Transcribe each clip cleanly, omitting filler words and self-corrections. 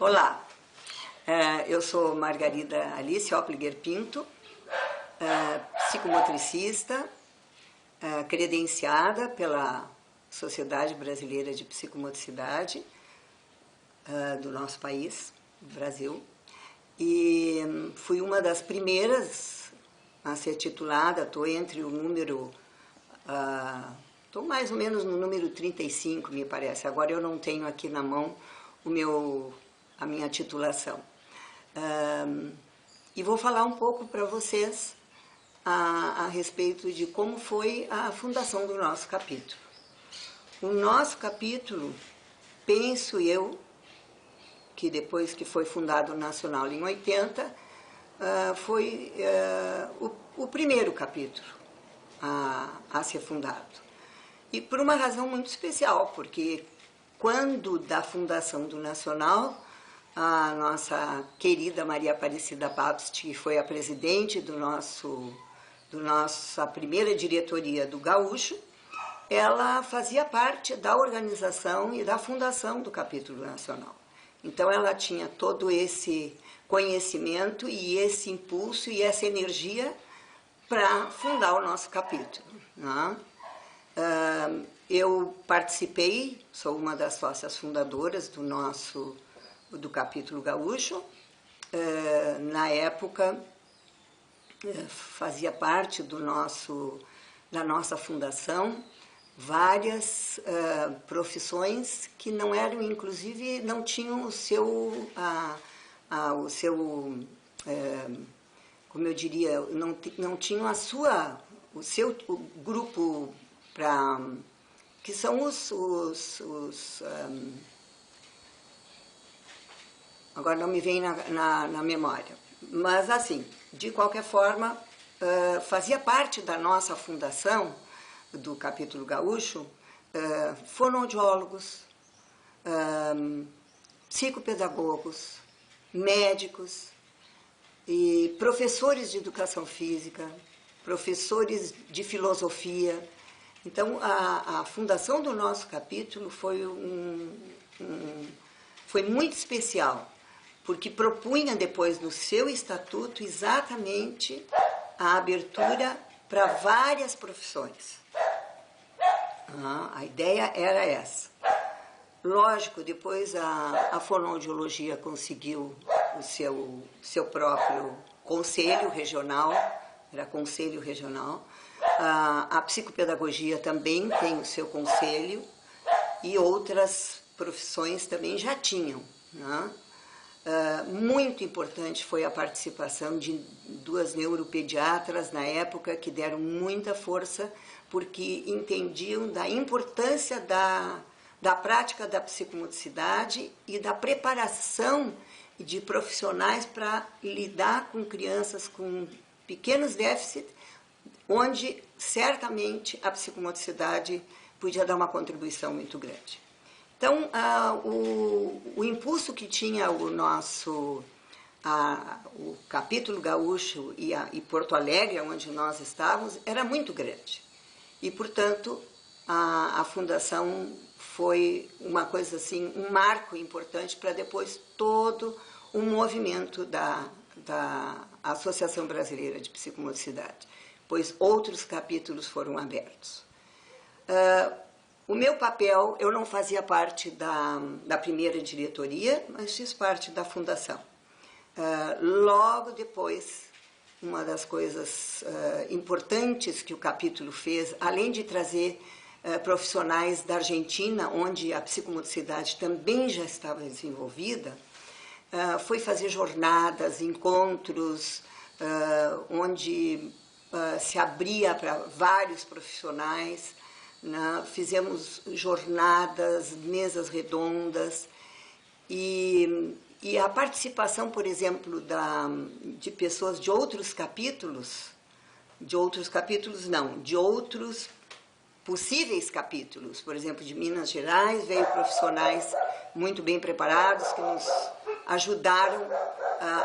Olá, eu sou Margarida Alice Opliger Pinto, psicomotricista, credenciada pela Sociedade Brasileira de Psicomotricidade do nosso país, do Brasil, e fui uma das primeiras a ser titulada. Estou entre o número, estou mais ou menos no número 35, me parece. Agora eu não tenho aqui na mão a minha titulação. E vou falar um pouco para vocês a respeito de como foi a fundação do nosso capítulo. O nosso capítulo, penso eu, que depois que foi fundado o Nacional em 80, foi o primeiro capítulo a ser fundado. E por uma razão muito especial, porque quando da fundação do Nacional, a nossa querida Maria Aparecida Pabst, que foi a presidente da nossa primeira diretoria do Gaúcho, ela fazia parte da organização e da fundação do capítulo nacional. Então ela tinha todo esse conhecimento e esse impulso e essa energia para fundar o nosso capítulo, né? Eu participei, sou uma das sócias fundadoras do capítulo gaúcho. Na época, fazia parte da nossa fundação várias profissões que não eram, inclusive, não tinham o seu como eu diria, não tinham o seu grupo que são agora não me vem na memória, mas assim, de qualquer forma, fazia parte da nossa fundação do capítulo gaúcho fonoaudiólogos, psicopedagogos, médicos e professores de educação física, professores de filosofia. Então, a fundação do nosso capítulo foi muito especial, porque propunha depois no seu estatuto exatamente a abertura para várias profissões. A ideia era essa. Lógico, depois a fonoaudiologia conseguiu o seu próprio conselho regional, era conselho regional. A psicopedagogia também tem o seu conselho e outras profissões também já tinham, né? Muito importante foi a participação de 2 neuropediatras na época, que deram muita força, porque entendiam da importância da prática da psicomotricidade e da preparação de profissionais para lidar com crianças com pequenos déficits, onde certamente a psicomotricidade podia dar uma contribuição muito grande. Então, o impulso que tinha o capítulo gaúcho e Porto Alegre, onde nós estávamos, era muito grande. E, portanto, a fundação foi uma coisa assim, um marco importante para depois todo o movimento da Associação Brasileira de Psicomotricidade, pois outros capítulos foram abertos. O meu papel, eu não fazia parte da primeira diretoria, mas fiz parte da fundação. Logo depois, uma das coisas importantes que o capítulo fez, além de trazer profissionais da Argentina, onde a psicomotricidade também já estava desenvolvida, foi fazer jornadas, encontros, onde se abria para vários profissionais. Fizemos jornadas, mesas redondas, e a participação, por exemplo, de pessoas de outros capítulos possíveis capítulos, por exemplo, de Minas Gerais, veio profissionais muito bem preparados que nos ajudaram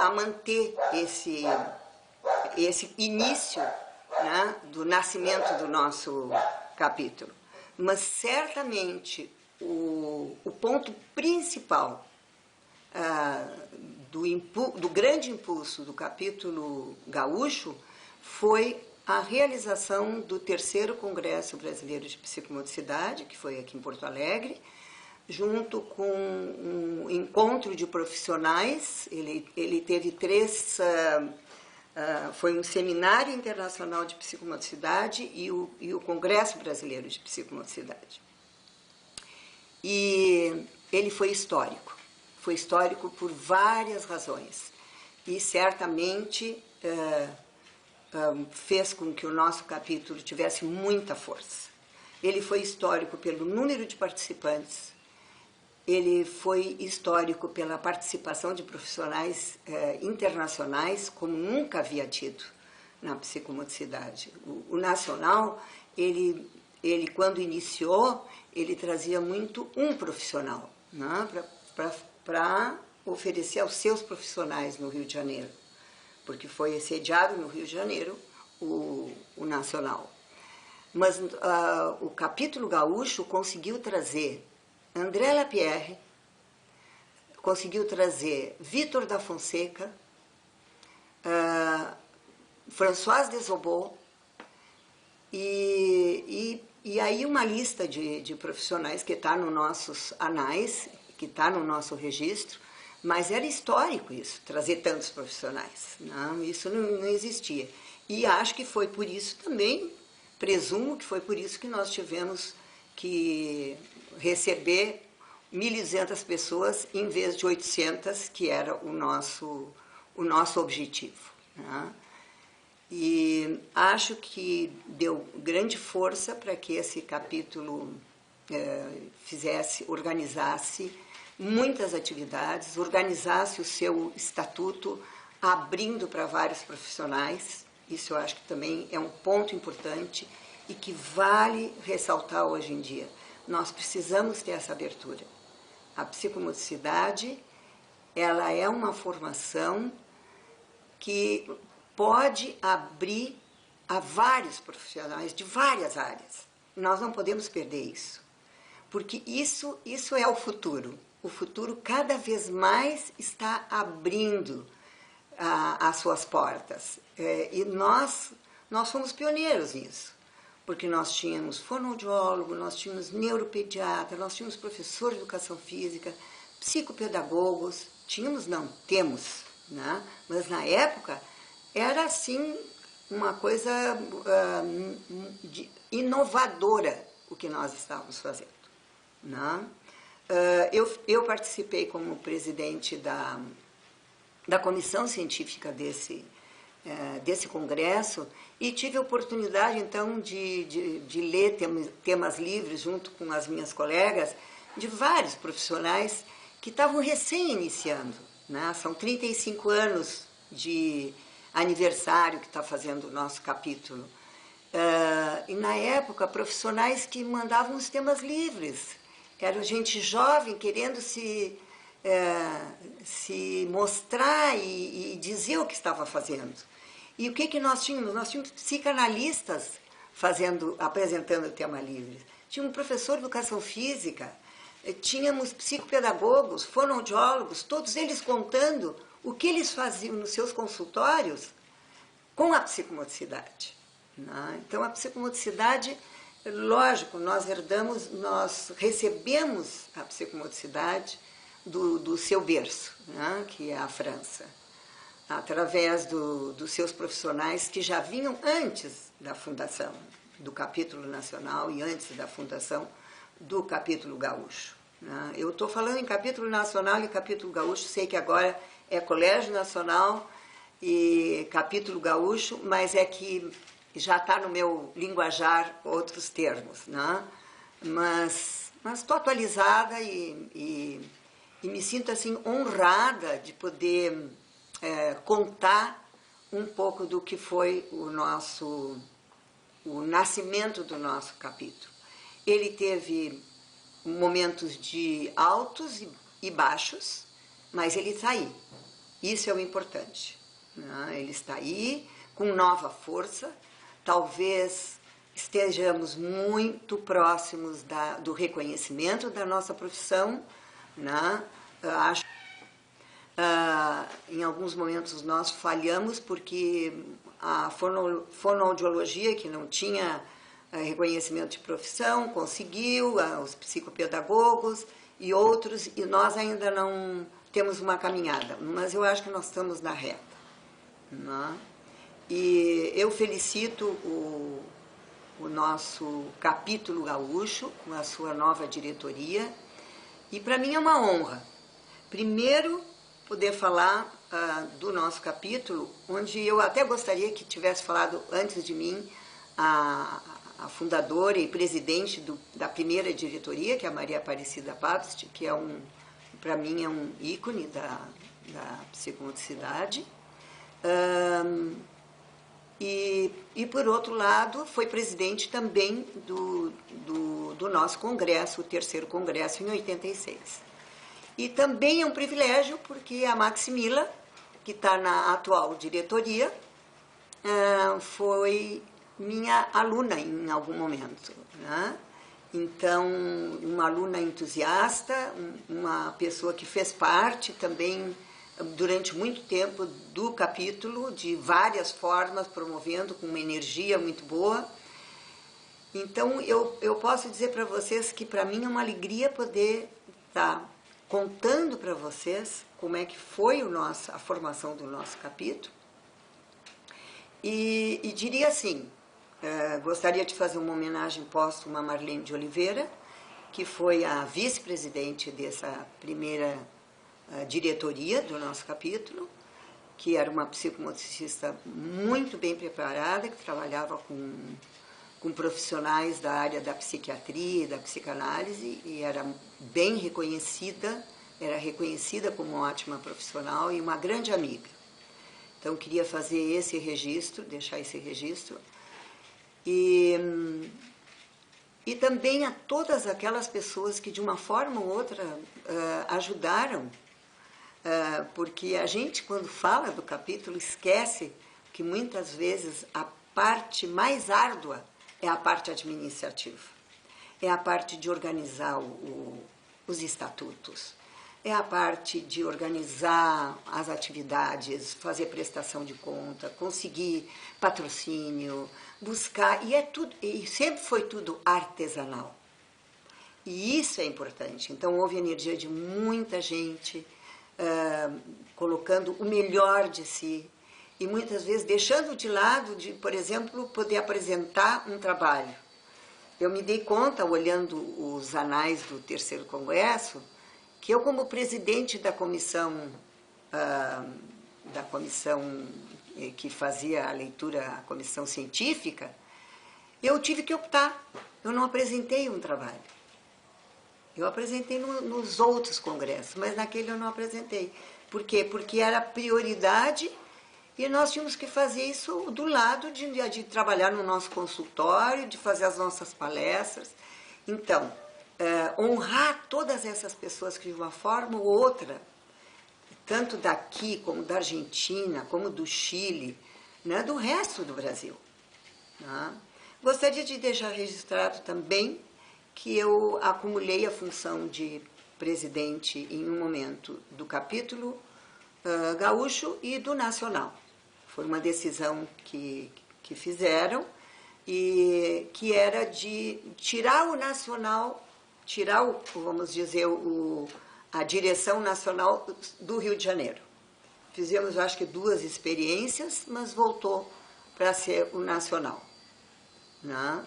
a manter esse início, né, do nascimento do nosso capítulo. Mas certamente o ponto principal do grande impulso do capítulo gaúcho foi a realização do 3º Congresso Brasileiro de Psicomotricidade, que foi aqui em Porto Alegre, junto com um encontro de profissionais. Ele teve foi um seminário internacional de psicomotricidade e o Congresso Brasileiro de Psicomotricidade. E ele foi histórico por várias razões, e certamente fez com que o nosso capítulo tivesse muita força. Ele foi histórico pelo número de participantes, ele foi histórico pela participação de profissionais internacionais, como nunca havia tido na psicomotricidade. O nacional, ele quando iniciou, ele trazia muito um profissional, né, para oferecer aos seus profissionais no Rio de Janeiro, porque foi sediado no Rio de Janeiro o nacional. Mas o capítulo gaúcho conseguiu trazer André Lapierre, conseguiu trazer Vitor da Fonseca, François Desobot, e aí uma lista de profissionais que está nos nossos anais, que está no nosso registro, mas era histórico isso, trazer tantos profissionais. Não, isso não existia. E acho que foi por isso também, presumo que foi por isso que nós tivemos que receber 1.200 pessoas em vez de 800, que era o nosso objetivo, né? E acho que deu grande força para que esse capítulo organizasse muitas atividades, organizasse o seu estatuto, abrindo para vários profissionais. Isso eu acho que também é um ponto importante e que vale ressaltar hoje em dia. Nós precisamos ter essa abertura. A psicomotricidade, ela é uma formação que pode abrir a vários profissionais de várias áreas. Nós não podemos perder isso, porque isso é o futuro. O futuro cada vez mais está abrindo as suas portas. E nós fomos pioneiros nisso, porque nós tínhamos fonoaudiólogo, nós tínhamos neuropediatra, nós tínhamos professor de educação física, psicopedagogos, temos, né? Mas na época era assim uma coisa inovadora o que nós estávamos fazendo, né? Eu participei como presidente da comissão científica desse congresso e tive a oportunidade, então, de ler temas livres junto com as minhas colegas, de vários profissionais que estavam recém-iniciando, né? São 35 anos de aniversário que está fazendo o nosso capítulo. E, na época, profissionais que mandavam os temas livres. Era gente jovem querendo se mostrar e dizer o que estava fazendo. E o que nós tínhamos? Nós tínhamos psicanalistas apresentando o tema livre. Tínhamos um professor de educação física, tínhamos psicopedagogos, fonoaudiólogos, todos eles contando o que eles faziam nos seus consultórios com a psicomotricidade, né? Então, a psicomotricidade, lógico, nós recebemos a psicomotricidade do seu berço, né, que é a França, através dos seus profissionais que já vinham antes da fundação do capítulo nacional e antes da fundação do capítulo gaúcho, né? Eu estou falando em capítulo nacional e capítulo gaúcho, sei que agora é Colégio Nacional e capítulo gaúcho, mas é que já está no meu linguajar outros termos, né? Mas estou atualizada e me sinto assim honrada de poder contar um pouco do que foi o nascimento do nosso capítulo. Ele teve momentos de altos e baixos, mas ele está aí. Isso é o importante, né? Ele está aí com nova força. Talvez estejamos muito próximos do reconhecimento da nossa profissão, né? Em alguns momentos nós falhamos porque a fonoaudiologia, que não tinha reconhecimento de profissão, conseguiu, os psicopedagogos e outros, e nós ainda não temos uma caminhada, mas eu acho que nós estamos na reta. Né? E eu felicito o nosso capítulo gaúcho, com a sua nova diretoria, e para mim é uma honra. Primeiro, poder falar do nosso capítulo, onde eu até gostaria que tivesse falado antes de mim a fundadora e presidente da primeira diretoria, que é a Maria Aparecida Babst, que para mim é um ícone da psicomotricidade. E, por outro lado, foi presidente também do nosso congresso, o terceiro congresso, em 86. E também é um privilégio, porque a Maximila, que está na atual diretoria, foi minha aluna em algum momento. Né? Então, uma aluna entusiasta, uma pessoa que fez parte também, durante muito tempo, do capítulo, de várias formas, promovendo com uma energia muito boa. Então, eu posso dizer para vocês que, para mim, é uma alegria poder estar contando para vocês como é que foi a formação do nosso capítulo. E diria assim, gostaria de fazer uma homenagem póstuma a Marlene de Oliveira, que foi a vice-presidente dessa primeira diretoria do nosso capítulo, que era uma psicomotricista muito bem preparada, que trabalhava com profissionais da área da psiquiatria e da psicanálise, e era bem reconhecida, era reconhecida como uma ótima profissional e uma grande amiga. Então, eu queria fazer esse registro, deixar esse registro, e também a todas aquelas pessoas que, de uma forma ou outra, ajudaram, porque a gente, quando fala do capítulo, esquece que muitas vezes a parte mais árdua é a parte administrativa, é a parte de organizar os estatutos, é a parte de organizar as atividades, fazer prestação de conta, conseguir patrocínio, buscar, e sempre foi tudo artesanal. E isso é importante. Então, houve energia de muita gente, colocando o melhor de si, e muitas vezes deixando de lado de, por exemplo, poder apresentar um trabalho. Eu me dei conta, olhando os anais do terceiro congresso, que eu, como presidente da comissão que fazia a leitura, a comissão científica, eu tive que optar. Eu não apresentei um trabalho. Eu apresentei nos outros congressos, mas naquele eu não apresentei. Por quê? Porque era prioridade e nós tínhamos que fazer isso do lado de trabalhar no nosso consultório, de fazer as nossas palestras. Então, honrar todas essas pessoas que, de uma forma ou outra, tanto daqui, como da Argentina, como do Chile, né, do resto do Brasil. Né? Gostaria de deixar registrado também que eu acumulei a função de presidente em um momento do capítulo gaúcho e do nacional. Foi uma decisão que fizeram, e que era de tirar o nacional, vamos dizer, a direção nacional do Rio de Janeiro. Fizemos, acho que, 2 experiências, mas voltou para ser o nacional. Né?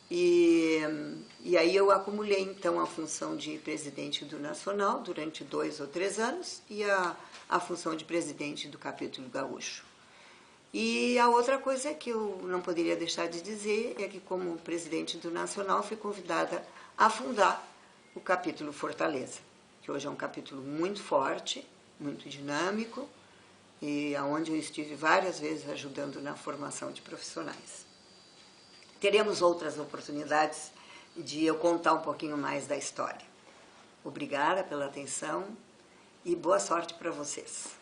E aí eu acumulei, então, a função de presidente do nacional durante 2 ou 3 anos e a função de presidente do capítulo gaúcho. E a outra coisa que eu não poderia deixar de dizer é que, como presidente do nacional, fui convidada a fundar o capítulo Fortaleza, que hoje é um capítulo muito forte, muito dinâmico, e onde eu estive várias vezes ajudando na formação de profissionais. Teremos outras oportunidades de eu contar um pouquinho mais da história. Obrigada pela atenção e boa sorte para vocês.